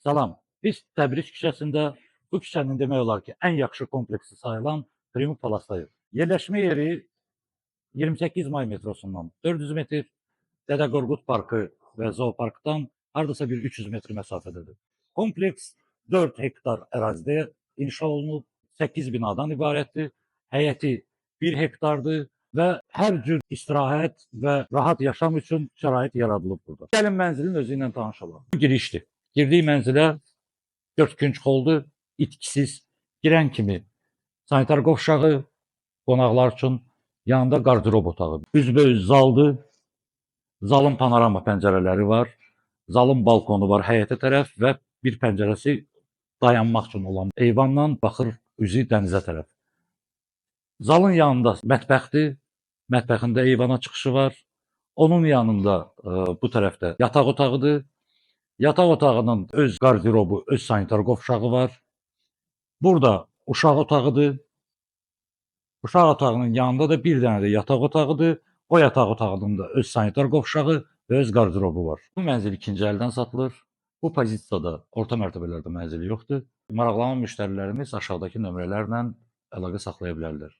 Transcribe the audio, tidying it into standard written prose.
Salam. Biz Təbriz küçəsində bu küçənin demək olar ki, ən yaxşı kompleksi sayılan Triumf Palasdayıq. Yerləşmə yeri 28 may metrosundan 400 metr, Dədə Qorqud parkı və zooparkdan hardasa bir 300 metr məsafədədir. Kompleks 4 hektar ərazidə inşa olunub, 8 binadan ibarətdir. Həyəti 1 hektardır və hər cür istirahət və rahat yaşam üçün şərait yaradılıb burada. Gəlin mənzilin özü ilə tanış olaq. Bu girişdir. Girdiyi mənzilə 4 künc xoldur, itkisiz. Girən kimi sanitar qovşağı, qonaqlar üçün yanında qardirob otağı. Üzbəüz zaldır. Zalın panorama pəncərələri var. Zalın balkonu var həyətə tərəf və bir pəncərəsi dayanmaq üçün olan eyvandan baxır üzü dənizə tərəf. Zalın yanında mətbəxdir. Mətbəxində eyvana çıxışı var. Onun yanında bu tərəfdə yataq otağıdır. Yataq otağının öz qardirobu, öz sanitar qovşağı var. Burada uşaq otağıdır. Uşaq otağının yanında da bir dənə də yataq otağıdır. O yataq otağının da öz sanitar qovşağı və öz qardirobu var. Bu mənzil ikinci əldən satılır. Bu pozisiyada orta mərtəbələrdə mənzil yoxdur. Maraqlanan müştərilərimiz aşağıdakı nömrələrlə əlaqə saxlaya bilərlər.